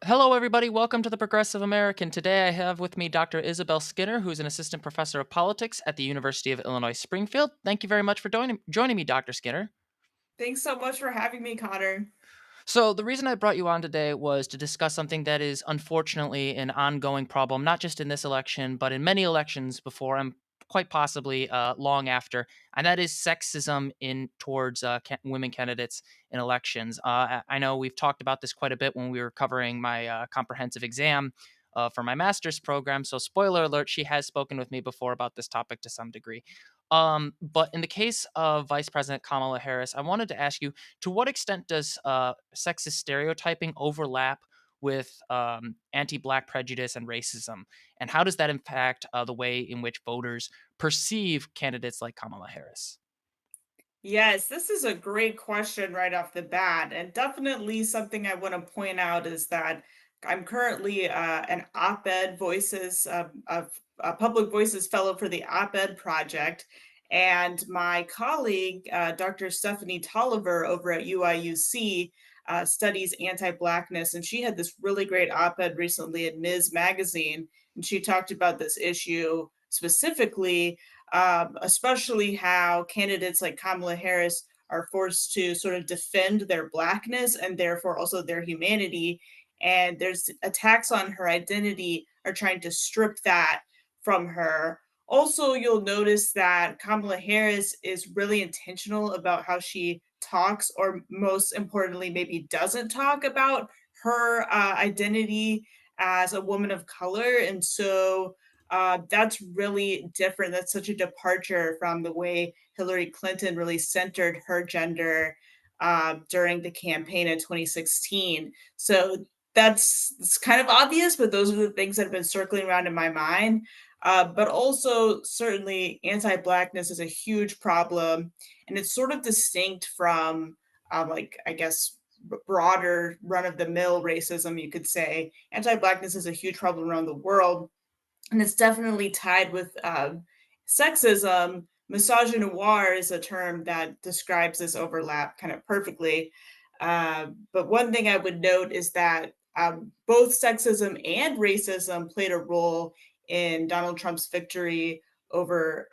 Hello, everybody. Welcome to the Progressive American. Today I have with me Dr. Isabel Skinner, who's an assistant professor of politics at the University of Illinois Springfield. Thank you very much for joining me, Dr. Skinner. Thanks so much for having me, Connor. So, the reason I brought you on today was to discuss something that is unfortunately an ongoing problem, not just in this election, but in many elections before and quite possibly long after, and that is sexism in towards women candidates in elections. I know we've talked about this quite a bit when we were covering my comprehensive exam for my master's program. So, spoiler alert, she has spoken with me before about this topic to some degree. But in the case of Vice President Kamala Harris, I wanted to ask you, to what extent does sexist stereotyping overlap with anti-black prejudice and racism, and how does that impact the way in which voters perceive candidates like Kamala Harris? Yes, this is a great question right off the bat. And definitely something I want to point out is that I'm currently an op-ed voices of a public voices fellow for the op-ed project. And my colleague, Dr. Stephanie Tolliver over at UIUC, studies anti-blackness. And she had this really great op-ed recently in Ms. Magazine. And she talked about this issue specifically, especially how candidates like Kamala Harris are forced to sort of defend their blackness and therefore also their humanity. And there's attacks on her identity are trying to strip that from her. Also, you'll notice that Kamala Harris is really intentional about how she talks, or most importantly, maybe doesn't talk about her identity as a woman of color. And so that's really different. That's such a departure from the way Hillary Clinton really centered her gender during the campaign in 2016. So that's it's kind of obvious, but those are the things that have been circling around in my mind. But also, certainly, anti-blackness is a huge problem, and it's sort of distinct from, like, I guess, broader run-of-the-mill racism, you could say. Anti-blackness is a huge problem around the world, and it's definitely tied with sexism. Misogynoir is a term that describes this overlap kind of perfectly. But one thing I would note is that both sexism and racism played a role in Donald Trump's victory over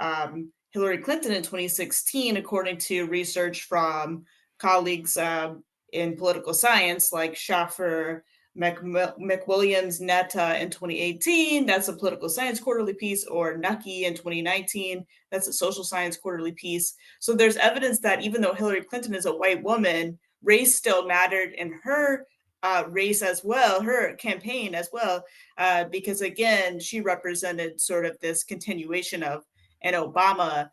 Hillary Clinton in 2016, according to research from colleagues in political science like Schaffer, McWilliams Netta in 2018, that's a political science quarterly piece, or Nucky in 2019, that's a social science quarterly piece. So there's evidence that even though Hillary Clinton is a white woman, race still mattered in her race as well, her campaign as well, because again, she represented sort of this continuation of an Obama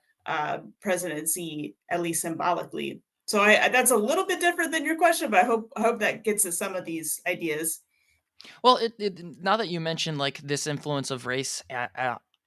presidency, at least symbolically. So that's a little bit different than your question, but I hope that gets to some of these ideas. Well, now that you mentioned like this influence of race,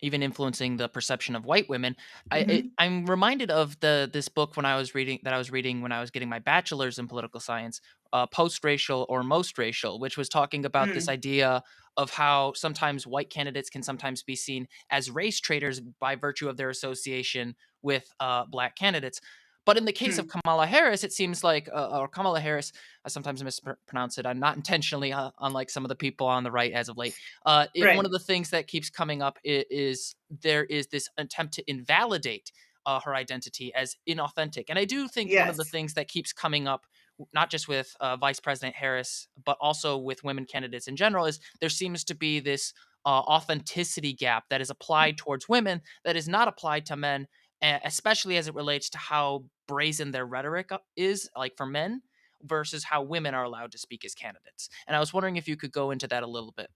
even influencing the perception of white women, Mhm. I'm reminded of the this book when I was reading when I was getting my bachelor's in political science, post racial or most racial, which was talking about this Mm. idea of how sometimes white candidates can sometimes be seen as race traitors by virtue of their association with black candidates. But in the case of Mm. Kamala Harris, it seems like, or Kamala Harris, I sometimes mispronounce it. I'm not intentionally, unlike some of the people on the right as of late. One of Right. the things that keeps coming up is there is this attempt to invalidate her identity as inauthentic, and I do think one of the Yes. things that keeps coming up, not just with Vice President Harris, but also with women candidates in general, is there seems to be this authenticity gap that is applied towards women that is not applied to men, especially as it relates to how brazen their rhetoric is, like for men versus how women are allowed to speak as candidates. And I was wondering if you could go into that a little bit.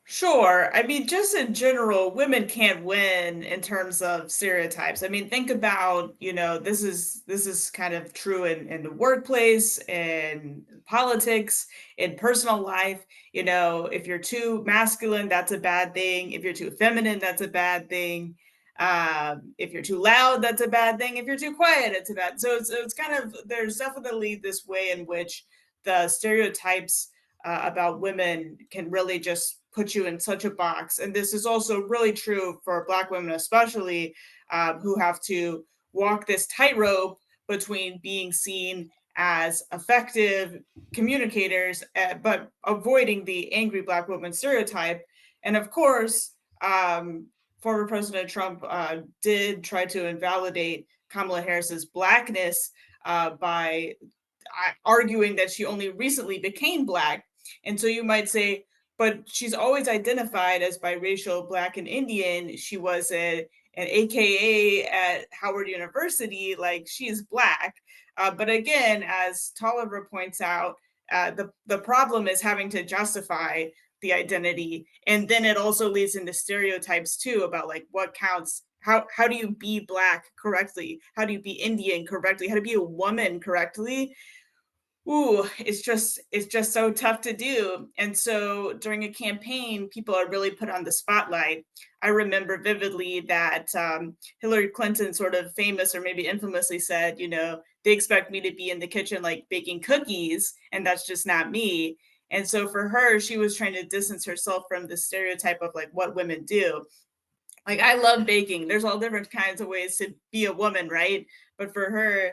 Sure. I mean, just in general, women can't win in terms of stereotypes. I mean, think about, this is kind of true in the workplace, in politics, in personal life. If you're too masculine, that's a bad thing. If you're too feminine, that's a bad thing. If you're too loud, that's a bad thing. If you're too quiet, it's a bad. So it's kind of, there's definitely this way in which the stereotypes about women can really just put you in such a box. And this is also really true for Black women, especially, who have to walk this tightrope between being seen as effective communicators, but avoiding the angry black woman stereotype. And of course, former President Trump did try to invalidate Kamala Harris's blackness by arguing that she only recently became black. And so you might say, but she's always identified as biracial, black, and Indian. She was an AKA at Howard University, like she is black. But again, as Tolliver points out, the problem is having to justify the identity, and then it also leads into stereotypes too about like what counts. How do you be black correctly? How do you be Indian correctly? How to be a woman correctly? Ooh, it's just so tough to do. And so during a campaign, people are really put on the spotlight. I remember vividly that Hillary Clinton sort of famous or maybe infamously said, they expect me to be in the kitchen like baking cookies, and that's just not me. And so for her, she was trying to distance herself from the stereotype of like what women do. Like I love baking. There's all different kinds of ways to be a woman, right? But for her,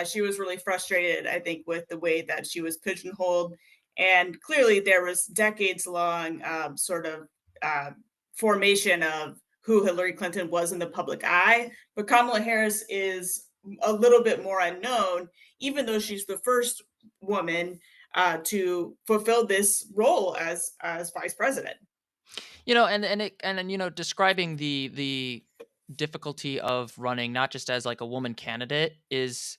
she was really frustrated, I think, with the way that she was pigeonholed. And clearly, there was decades long sort of uh, formation of who Hillary Clinton was in the public eye. But Kamala Harris is a little bit more unknown, even though she's the first woman to fulfill this role as vice president. Describing the difficulty of running not just as like a woman candidate is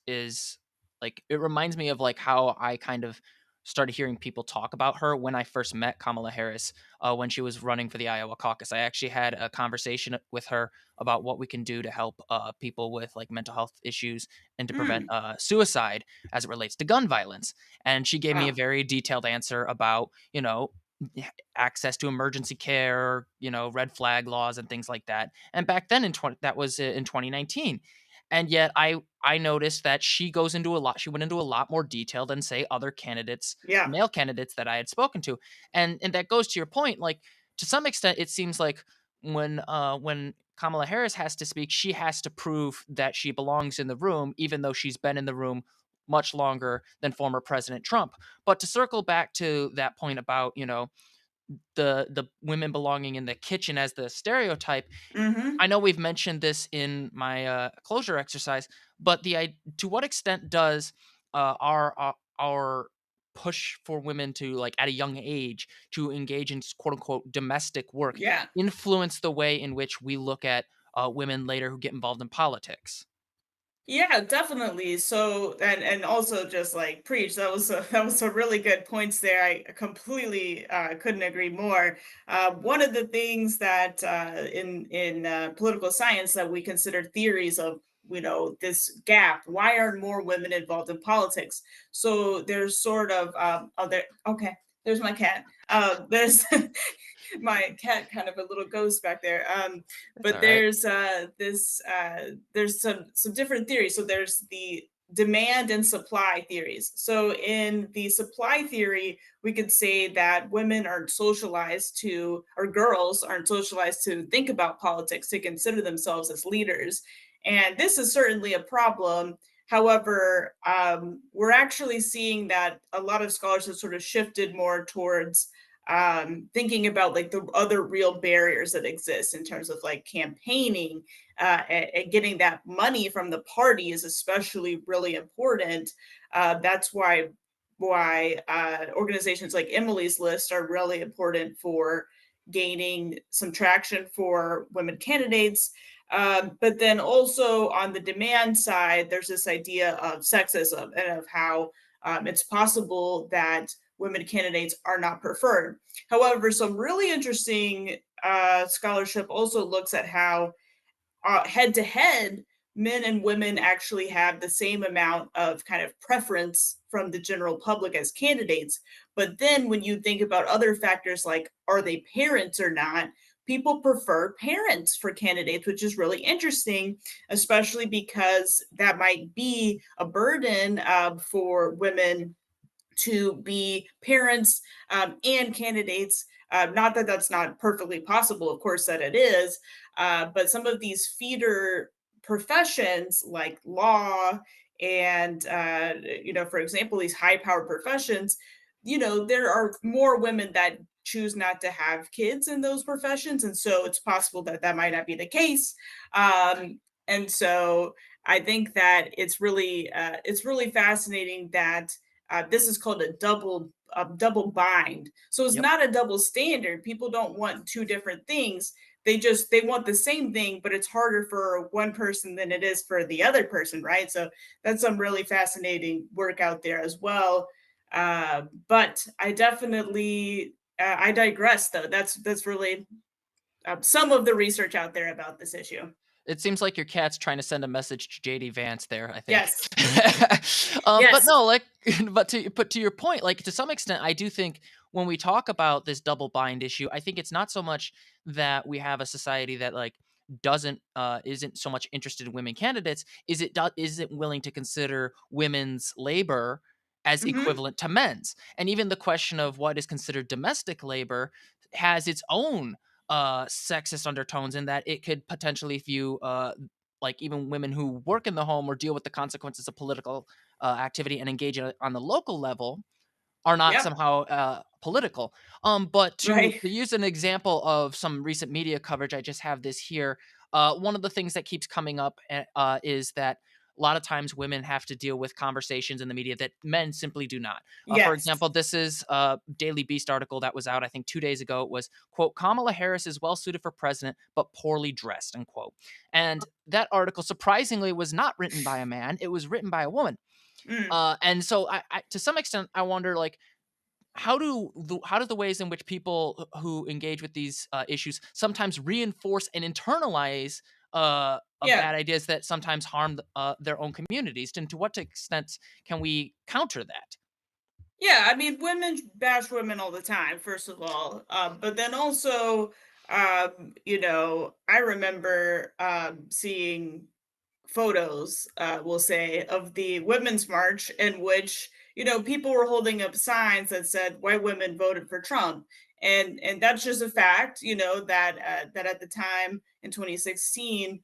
like it reminds me of like how I kind of started hearing people talk about her when I first met Kamala Harris when she was running for the Iowa caucus. I actually had a conversation with her about what we can do to help people with like mental health issues and to prevent Mm, suicide as it relates to gun violence. And she gave me a wow. very detailed answer about access to emergency care, red flag laws and things like that. And back then that was in 2019. And yet I noticed that she went into a lot more detail than say other candidates, Yeah. male candidates that I had spoken to. And that goes to your point, like to some extent it seems like when Kamala Harris has to speak, she has to prove that she belongs in the room even though she's been in the room much longer than former President Trump. But to circle back to that point about, the women belonging in the kitchen as the stereotype, Hmm. I know we've mentioned this in my closure exercise, but to what extent does our push for women to like at a young age to engage in quote unquote domestic work Yeah. influence the way in which we look at women later who get involved in politics? Yeah, definitely. So, and also just like preach. That was some really good points there. I completely couldn't agree more. One of the things that in political science that we consider theories of, this gap. Why aren't more women involved in politics? So there's sort of oh there. Okay, there's my cat. There's my cat, kind of a little ghost back there. That's But all right. there's some different theories. So there's the demand and supply theories. So in the supply theory, we could say that women aren't socialized to, or girls aren't socialized to think about politics, to consider themselves as leaders. And this is certainly a problem. However, we're actually seeing that a lot of scholars have sort of shifted more towards thinking about like the other real barriers that exist in terms of like campaigning, and getting that money from the party is especially really important. That's why organizations like Emily's List are really important for gaining some traction for women candidates. But then also on the demand side, there's this idea of sexism and of how it's possible that women candidates are not preferred. However, some really interesting scholarship also looks at how head to head, men and women actually have the same amount of kind of preference from the general public as candidates. But then when you think about other factors like are they parents or not, people prefer parents for candidates, which is really interesting, especially because that might be a burden for women to be parents and candidates. Not that that's not perfectly possible, of course, that it is, but some of these feeder professions like law And for example, these high powered professions, there are more women that choose not to have kids in those professions, and so it's possible that that might not be the case. And so I think that it's really fascinating that this is called a double bind. So it's Yep. not a double standard. People don't want two different things. They want the same thing, but it's harder for one person than it is for the other person, right? So that's some really fascinating work out there as well. But I definitely I digress though. That's really some of the research out there about this issue. It seems like your cat's trying to send a message to JD Vance there, I think. Yes. But Yes. no, like, but to your point, like, to some extent, I do think when we talk about this double bind issue, I think it's not so much that we have a society that, like, doesn't isn't so much interested in women candidates, isn't willing to consider women's labor as Hmm. equivalent to men's. And even the question of what is considered domestic labor has its own sexist undertones in that it could potentially view like even women who work in the home or deal with the consequences of political activity and engage on the local level are not Yep. somehow political. But Right. to use an example of some recent media coverage, I just have this here. One of the things that keeps coming up is that a lot of times women have to deal with conversations in the media that men simply do not. For Yes. example, this is a Daily Beast article that was out, I think, 2 days ago. It was, quote, Kamala Harris is well suited for president, but poorly dressed, unquote. And that article, surprisingly, was not written by a man. It was written by a woman. Mm. And so to some extent, I wonder, like, how do the ways in which people who engage with these issues sometimes reinforce and internalize Yeah. bad ideas that sometimes harm their own communities, and to what extent can we counter that? Yeah, I mean, women bash women all the time, first of all. But then also, I remember seeing photos, we'll say, of the Women's March in which, people were holding up signs that said white women voted for Trump. And that's just a fact, that at the time in 2016,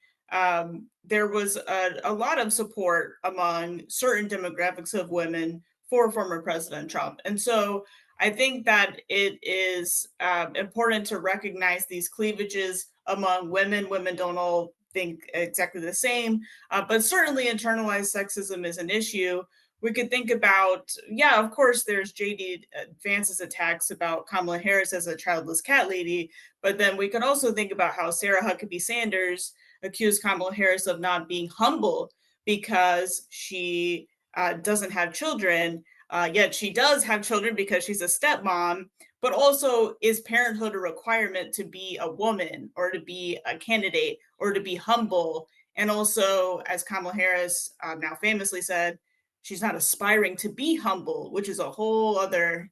there was a lot of support among certain demographics of women for former President Trump. And so I think that it is important to recognize these cleavages among women. Women don't all think exactly the same, but certainly internalized sexism is an issue. We could think about, yeah, of course, there's JD Vance's attacks about Kamala Harris as a childless cat lady, but then we could also think about how Sarah Huckabee Sanders accused Kamala Harris of not being humble because she doesn't have children, yet she does have children because she's a stepmom. But also, is parenthood a requirement to be a woman or to be a candidate or to be humble? And also, as Kamala Harris now famously said, she's not aspiring to be humble, which is a whole other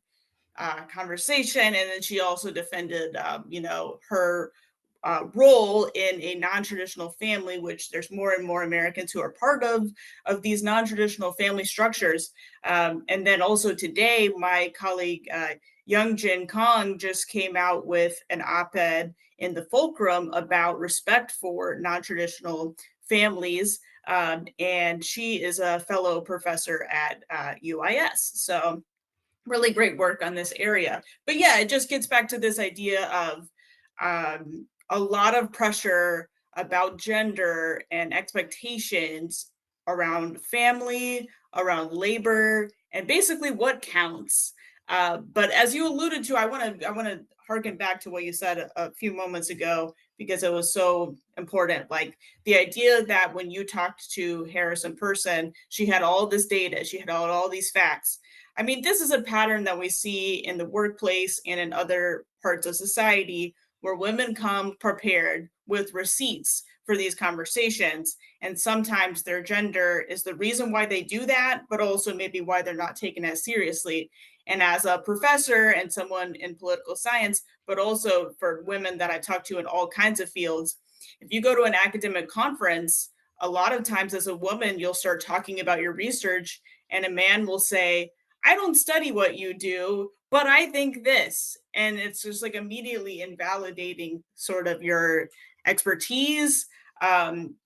conversation. And then she also defended, her role in a non-traditional family, which there's more and more Americans who are part of these non-traditional family structures. And then also today, my colleague Young Jin Kong just came out with an op-ed in the Fulcrum about respect for non-traditional families. And she is a fellow professor at UIS. So really great work on this area. But yeah, it just gets back to this idea of a lot of pressure about gender and expectations around family, around labor, and basically what counts. But as you alluded to, I want to harken back to what you said a few moments ago because it was so important. Like the idea that when you talked to Harris in person, she had all this data, she had all these facts. I mean, this is a pattern that we see in the workplace and in other parts of society where women come prepared with receipts for these conversations. And sometimes their gender is the reason why they do that, but also maybe why they're not taken as seriously. And as a professor and someone in political science, but also for women that I talk to in all kinds of fields, if you go to an academic conference, a lot of times as a woman, you'll start talking about your research, and a man will say, I don't study what you do, but I think this. And it's just like immediately invalidating sort of your expertise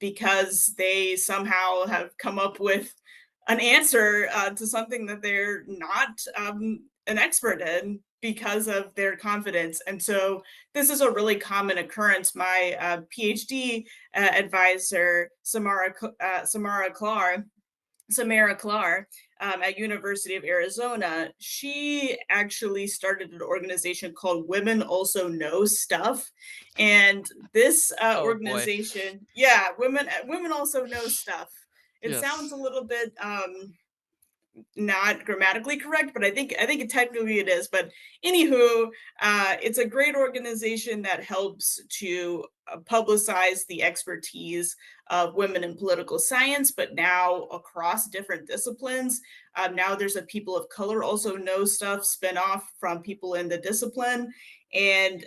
because they somehow have come up with an answer to something that they're not an expert in because of their confidence. And so this is a really common occurrence. My PhD advisor, Samara Clar, at University of Arizona, she actually started an organization called Women Also Know Stuff, and this Oh boy. organization, yeah, women also know stuff. It sounds a Yes. little bit not grammatically correct, but I think it technically it is. But anywho, it's a great organization that helps to publicize the expertise of women in political science, but now across different disciplines. Now there's a people of color also know stuff spin off from people in the discipline. And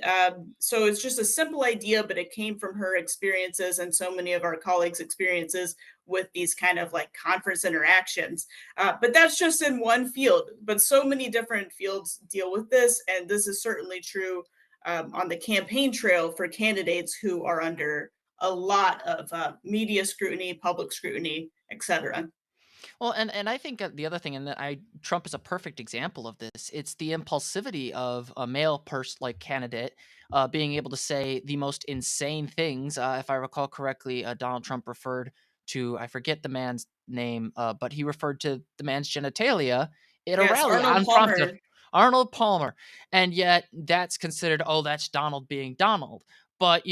so it's just a simple idea, but it came from her experiences and so many of our colleagues' experiences with these kind of like conference interactions. But that's just in one field, but so many different fields deal with this. And this is certainly true on the campaign trail for candidates who are under a lot of media scrutiny, public scrutiny, etc. Well, and I think the other thing, and that I Trump is a perfect example of this. It's the impulsivity of a male person like candidate being able to say the most insane things. If I recall correctly, Donald Trump referred to, I forget the man's name, but he referred to the man's genitalia at a Yes, rally Arnold unprompted. Palmer. Arnold Palmer, and yet that's considered, oh, that's Donald being Donald. But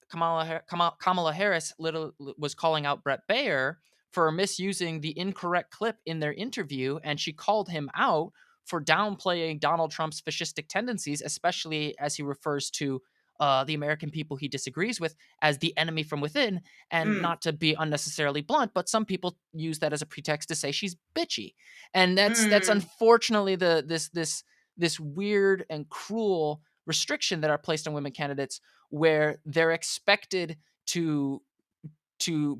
Kamala Harris was calling out Brett Baer for misusing the incorrect clip in their interview, and she called him out for downplaying Donald Trump's fascistic tendencies, especially as he refers to the American people he disagrees with as the enemy from within. And Mm, not to be unnecessarily blunt, but some people use that as a pretext to say she's bitchy, and that's mm, unfortunately this weird and cruel restriction that are placed on women candidates, where they're expected to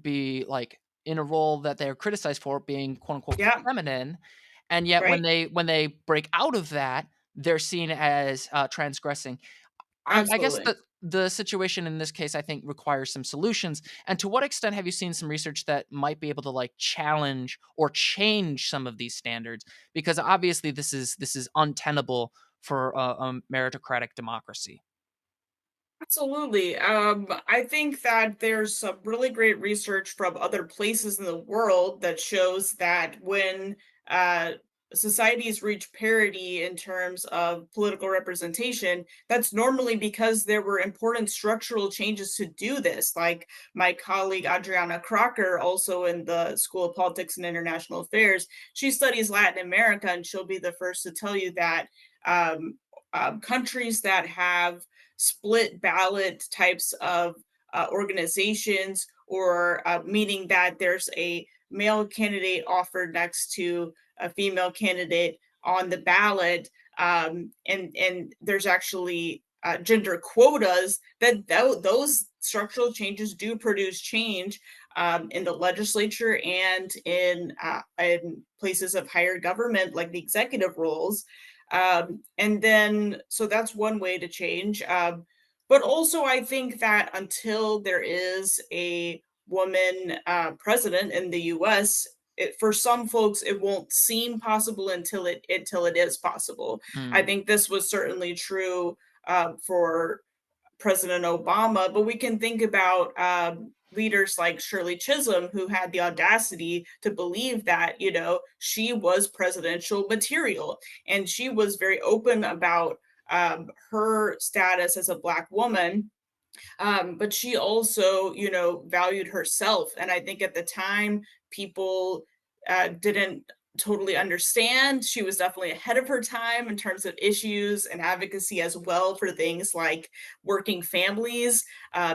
be like in a role that they're criticized for being quote unquote yeah, feminine, and yet when right. they break out of that, they're seen as transgressing. I guess Absolutely. the situation in this case, I think, requires some solutions. And to what extent have you seen some research that might be able to like challenge or change some of these standards? Because obviously this is untenable for a meritocratic democracy. Absolutely. I think that there's some really great research from other places in the world that shows that when uh, societies reach parity in terms of political representation, that's normally because there were important structural changes to do this. Like my colleague Adriana Crocker, also in the School of Politics and International Affairs, she studies Latin America, and she'll be the first to tell you that um, countries that have split ballot types of organizations, or meaning that there's a male candidate offered next to a female candidate on the ballot, and there's actually gender quotas, those structural changes do produce change in the legislature and in places of higher government like the executive roles. And then, so that's one way to change. But also, I think that until there is a woman president in the U.S., for some folks, it won't seem possible until it is possible. I Mm. think this was certainly true for President Obama, but we can think about leaders like Shirley Chisholm, who had the audacity to believe that, she was presidential material. And she was very open about her status as a Black woman, but she also, valued herself. And I think at the time, people didn't totally understand. She was definitely ahead of her time in terms of issues and advocacy as well for things like working families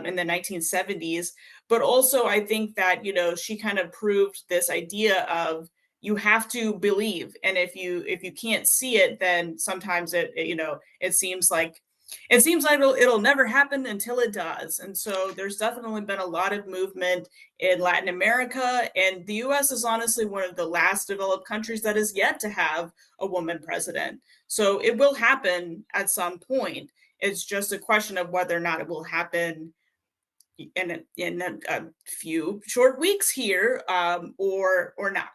in the 1970s. But also, I think that, she kind of proved this idea of you have to believe, and if you can't see it, then sometimes it seems like it'll never happen until it does. And so there's definitely been a lot of movement in Latin America, and the US is honestly one of the last developed countries that is yet to have a woman president. So it will happen at some point. It's just a question of whether or not it will happen in a few short weeks here, or not.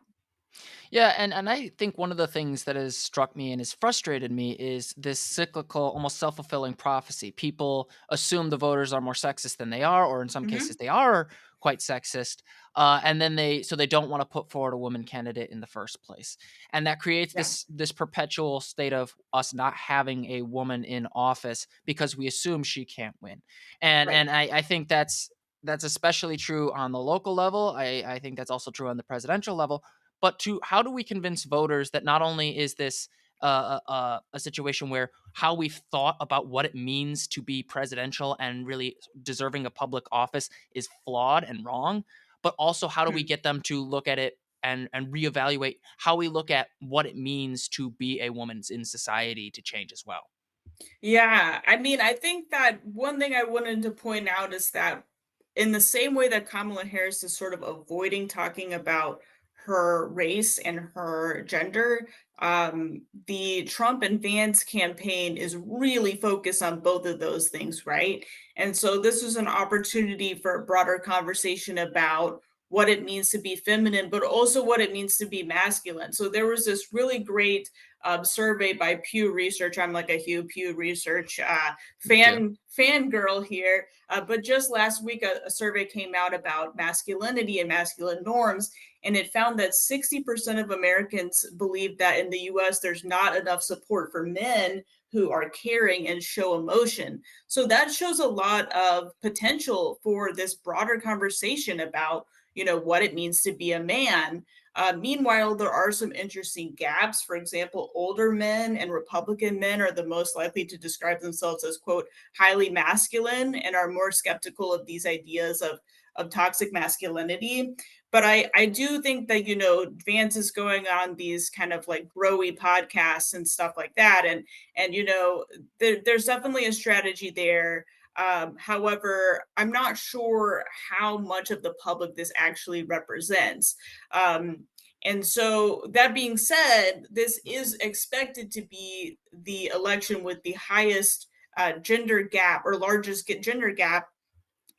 Yeah, and I think one of the things that has struck me and has frustrated me is this cyclical, almost self-fulfilling prophecy. People assume the voters are more sexist than they are, or in some cases Mhm. they are quite sexist, and then they don't want to put forward a woman candidate in the first place, and that creates Yeah, this perpetual state of us not having a woman in office because we assume she can't win, right. and I think that's especially true on the local level. I think that's also true on the presidential level, but to how do we convince voters that not only is this a situation where how we've thought about what it means to be presidential and really deserving of public office is flawed and wrong, but also how do we Mhm. get them to look at it and reevaluate how we look at what it means to be a woman's in society to change as well. Yeah, I mean, I think that one thing I wanted to point out is that in the same way that Kamala Harris is sort of avoiding talking about her race and her gender, the Trump and Vance campaign is really focused on both of those things, right? And so this was an opportunity for a broader conversation about what it means to be feminine, but also what it means to be masculine. So there was this really great survey by Pew Research. I'm like a huge Pew Research Me too. fangirl here. But just last week, a survey came out about masculinity and masculine norms, and it found that 60% of Americans believe that in the U.S. there's not enough support for men who are caring and show emotion. So that shows a lot of potential for this broader conversation about what it means to be a man. Meanwhile, there are some interesting gaps. For example, older men and Republican men are the most likely to describe themselves as, quote, highly masculine and are more skeptical of these ideas of toxic masculinity. But I do think that, Vance is going on these kind of like growy podcasts and stuff like that. And there's definitely a strategy there. However, I'm not sure how much of the public this actually represents. Um, and so, that being said, this is expected to be the election with the highest gender gap or largest gender gap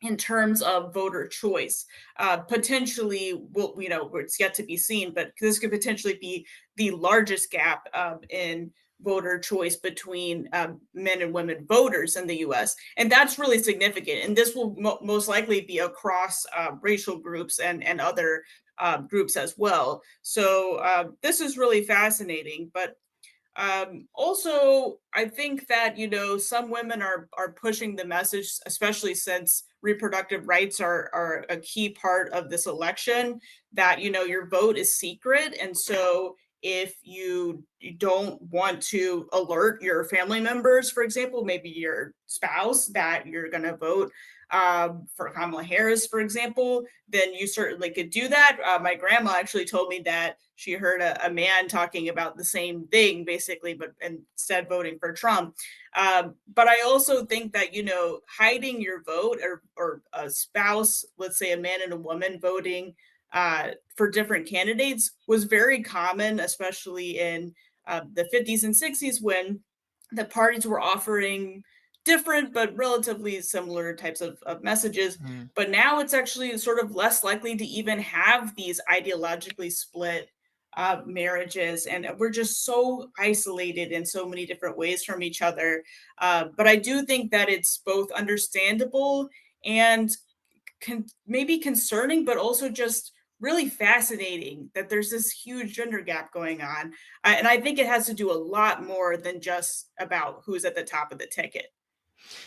in terms of voter choice. Potentially, well, it's yet to be seen, but this could potentially be the largest gap in voter choice between men and women voters in the US. And that's really significant. And this will most likely be across racial groups and other groups as well. So this is really fascinating. But also, I think that some women are pushing the message, especially since reproductive rights are a key part of this election. That your vote is secret, and so if you don't want to alert your family members, for example, maybe your spouse, that you're going to vote for Kamala Harris, for example, then you certainly could do that. My grandma actually told me that she heard a man talking about the same thing, basically, but instead voting for Trump. But I also think that hiding your vote, or a spouse, let's say a man and a woman voting for different candidates, was very common, especially in the 50s and 60s when the parties were offering different but relatively similar types of messages. Mm. But now it's actually sort of less likely to even have these ideologically split marriages, and we're just so isolated in so many different ways from each other. But I do think that it's both understandable and maybe concerning, but also just really fascinating that there's this huge gender gap going on. And I think it has to do a lot more than just about who's at the top of the ticket.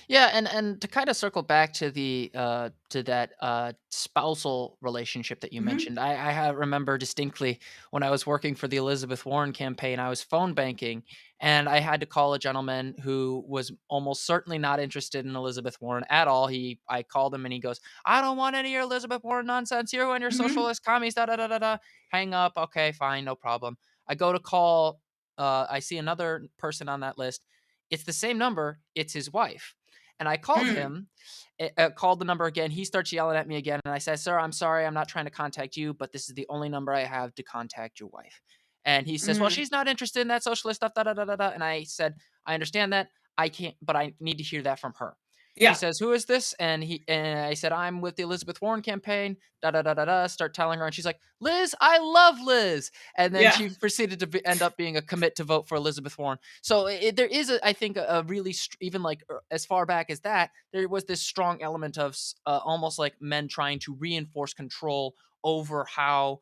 Yeah, and to kind of circle back to the to that spousal relationship that you Hmm. mentioned, remember distinctly when I was working for the Elizabeth Warren campaign, I was phone banking, and I had to call a gentleman who was almost certainly not interested in Elizabeth Warren at all. I called him and he goes, "I don't want any of your Elizabeth Warren nonsense. You and your Hmm. socialist commies." Da da da da da. Hang up. Okay, fine, no problem. I go to call. I see another person on that list. It's the same number. It's his wife, and I called Mm. him, called the number again. He starts yelling at me again. And I said, "Sir, I'm sorry. I'm not trying to contact you, but this is the only number I have to contact your wife." And he says, "Well, Mm. she's not interested in that socialist stuff." Da, da, da, da, da. And I said, "I understand that. I can't, but I need to hear that from her." She Yeah, says, "Who is this?" And I said, "I'm with the Elizabeth Warren campaign." Da da da da da. Start telling her, and she's like, "Liz, I love Liz." And then yeah, she proceeded to end up being a commit to vote for Elizabeth Warren. So there is, I think, a really even like as far back as that, there was this strong element of almost like men trying to reinforce control over how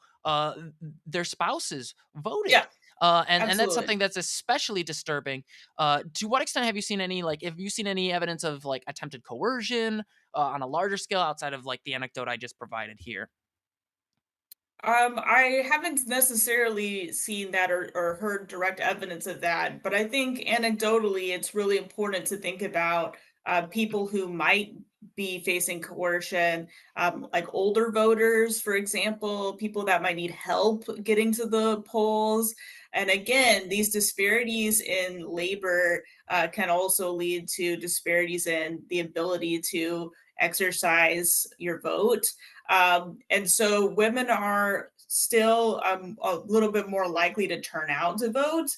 their spouses voted. yeah, And that's absolutely. something that's especially disturbing. To what extent have you seen any have you seen any evidence of like attempted coercion on a larger scale outside of like the anecdote I just provided here? I haven't necessarily seen that or heard direct evidence of that, but I think anecdotally, it's really important to think about people who might be facing coercion, like older voters, for example, people that might need help getting to the polls. And again, these disparities in labor can also lead to disparities in the ability to exercise your vote. And so women are still a little bit more likely to turn out to vote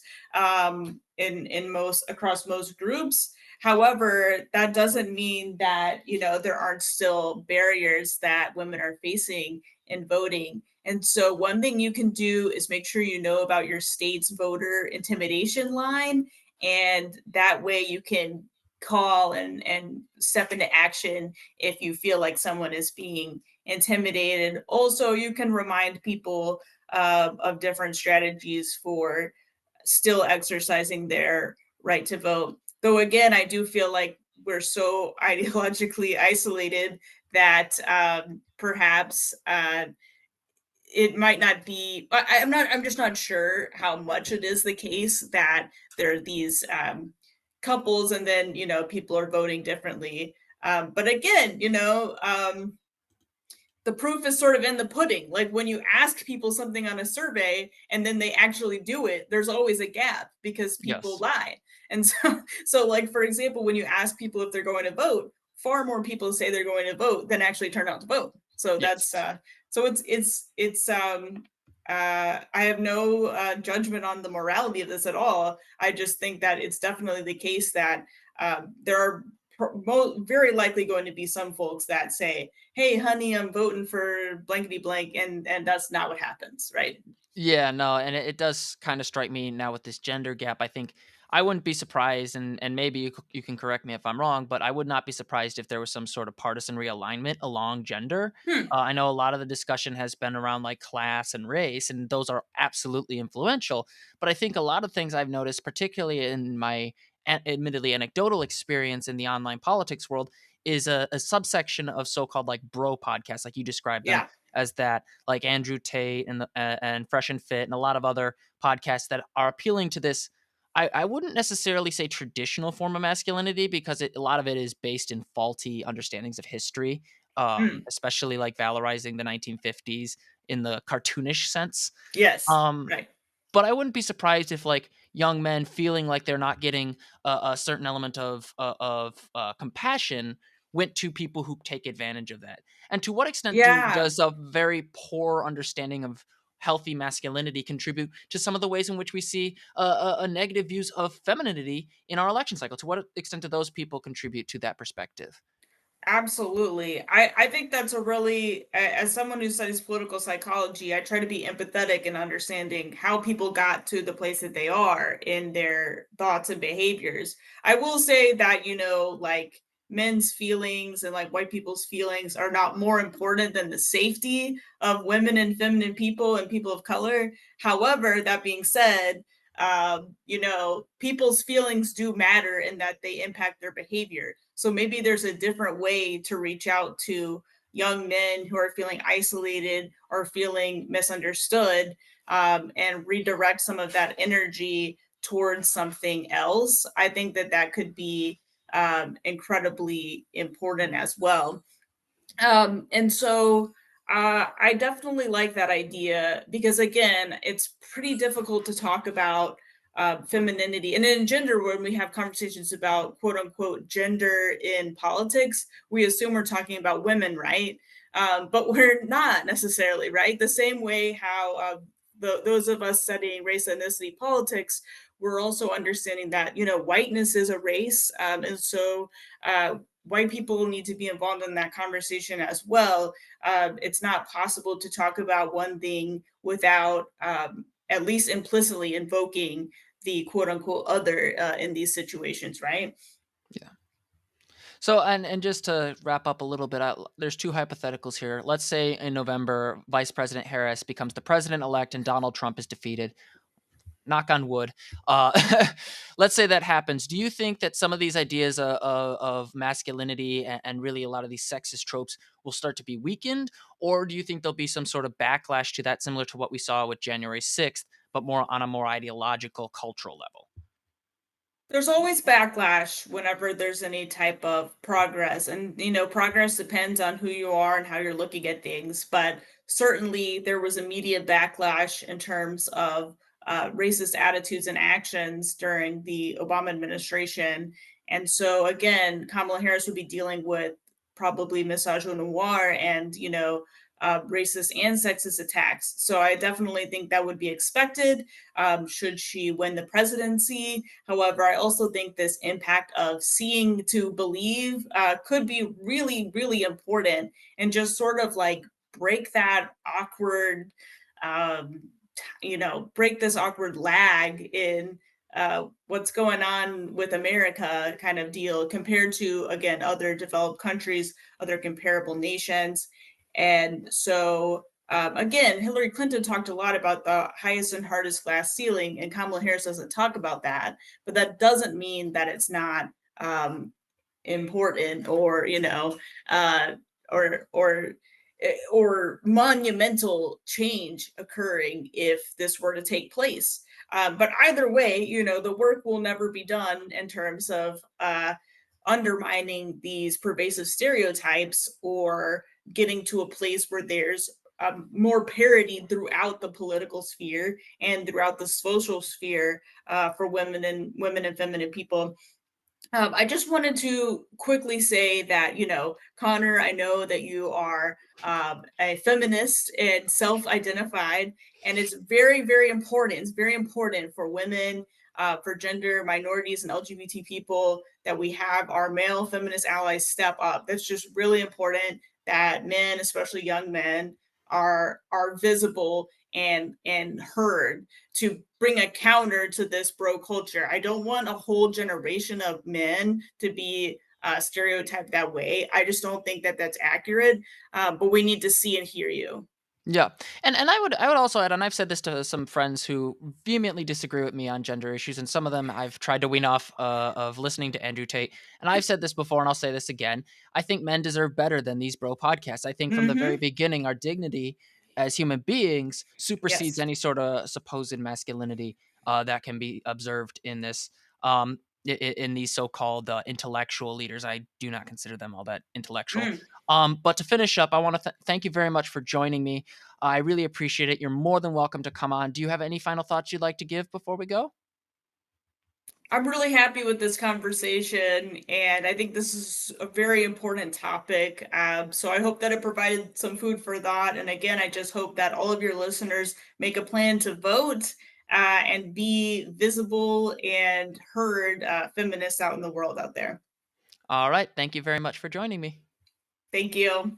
in most across most groups. However, that doesn't mean that there aren't still barriers that women are facing in voting. And so, one thing you can do is make sure you know about your state's voter intimidation line, and that way you can call and step into action if you feel like someone is being intimidated. Also, you can remind people of different strategies for still exercising their right to vote. Though, again, I do feel like we're so ideologically isolated that perhaps it might not be. I'm not. I'm just not sure how much it is the case that there are these couples, and then people are voting differently. But again, the proof is sort of in the pudding. Like when you ask people something on a survey and then they actually do it, there's always a gap because people Yes. lie. And so, so like for example, when you ask people if they're going to vote, far more people say they're going to vote than actually turn out to vote. So that's Yes. so it's I have no judgment on the morality of this at all. I just think that it's definitely the case that there are very likely going to be some folks that say, "Hey, honey, I'm voting for blankety blank," and that's not what happens, right? Yeah, no, and it does kind of strike me now with this gender gap. I think I wouldn't be surprised, and maybe you can correct me if I'm wrong, but I would not be surprised if there was some sort of partisan realignment along gender. Hmm. I know a lot of the discussion has been around like class and race, and those are absolutely influential. But I think a lot of things I've noticed, particularly in my admittedly anecdotal experience in the online politics world, is a subsection of so-called like bro podcasts, like you described them Yeah. as that, like Andrew Tate and Fresh and Fit and a lot of other podcasts that are appealing to this. I wouldn't necessarily say traditional form of masculinity because a lot of it is based in faulty understandings of history, Hmm. especially like valorizing the 1950s in the cartoonish sense. Yes. Um, Right. but I wouldn't be surprised if like young men feeling like they're not getting a certain element of compassion went to people who take advantage of that. And to what extent Yeah. does a very poor understanding of healthy masculinity contribute to some of the ways in which we see a negative views of femininity in our election cycle? To what extent do those people contribute to that perspective? Absolutely. I think that's a really, as someone who studies political psychology, I try to be empathetic in understanding how people got to the place that they are in their thoughts and behaviors. I will say that, like men's feelings and like white people's feelings are not more important than the safety of women and feminine people and people of color. However, that being said, people's feelings do matter in that they impact their behavior. So maybe there's a different way to reach out to young men who are feeling isolated or feeling misunderstood, and redirect some of that energy towards something else. I think that that could be incredibly important as well. And so I definitely like that idea because, again, it's pretty difficult to talk about femininity and in gender when we have conversations about quote unquote gender in politics. We assume we're talking about women, right? But we're not necessarily, right? The same way how those of us studying race and ethnicity politics, we're also understanding that whiteness is a race, and so white people need to be involved in that conversation as well. It's not possible to talk about one thing without at least implicitly invoking the quote unquote other in these situations, right? Yeah. So, and just to wrap up a little bit, there's two hypotheticals here. Let's say in November, Vice President Harris becomes the president elect and Donald Trump is defeated. Knock on wood. Uh, let's say that happens. Do you think that some of these ideas of masculinity and really a lot of these sexist tropes will start to be weakened, or do you think there'll be some sort of backlash to that, similar to what we saw with January 6th, but more on a more ideological, cultural level? There's always backlash whenever there's any type of progress. And, progress depends on who you are and how you're looking at things. But certainly there was immediate backlash in terms of racist attitudes and actions during the Obama administration. And so, again, Kamala Harris would be dealing with probably misogynoir and, racist and sexist attacks. So I definitely think that would be expected should she win the presidency. However, I also think this impact of seeing to believe could be really, really important and just sort of like break that awkward, um, break this awkward lag in what's going on with America kind of deal compared to, again, other developed countries, other comparable nations. And so, again, Hillary Clinton talked a lot about the highest and hardest glass ceiling, and Kamala Harris doesn't talk about that. But that doesn't mean that it's not important or uh, or monumental change occurring if this were to take place. But either way, the work will never be done in terms of undermining these pervasive stereotypes or getting to a place where there's more parity throughout the political sphere and throughout the social sphere for women and feminine people. I just wanted to quickly say that, Connor, I know that you are a feminist and self identified, and it's very, very important. It's very important for women, for gender minorities, and LGBT people that we have our male feminist allies step up. That's just really important that men, especially young men, are visible and heard to bring a counter to this bro culture. I don't want a whole generation of men to be stereotyped that way. I just don't think that that's accurate. But we need to see and hear you. Yeah, and I would also add, and I've said this to some friends who vehemently disagree with me on gender issues, and some of them I've tried to wean off of listening to Andrew Tate. And I've said this before, and I'll say this again: I think men deserve better than these bro podcasts. I think from the very Mm-hmm. beginning, our dignity as human beings supersedes Yes. any sort of supposed masculinity that can be observed in this. In these so-called intellectual leaders, I do not consider them all that intellectual. Mm. But to finish up, I want to thank you very much for joining me. I really appreciate it. You're more than welcome to come on. Do you have any final thoughts you'd like to give before we go? I'm really happy with this conversation, and I think this is a very important topic. So I hope that it provided some food for thought. And again, I just hope that all of your listeners make a plan to vote and be visible and heard feminists out in the world out there. All right. Thank you very much for joining me. Thank you.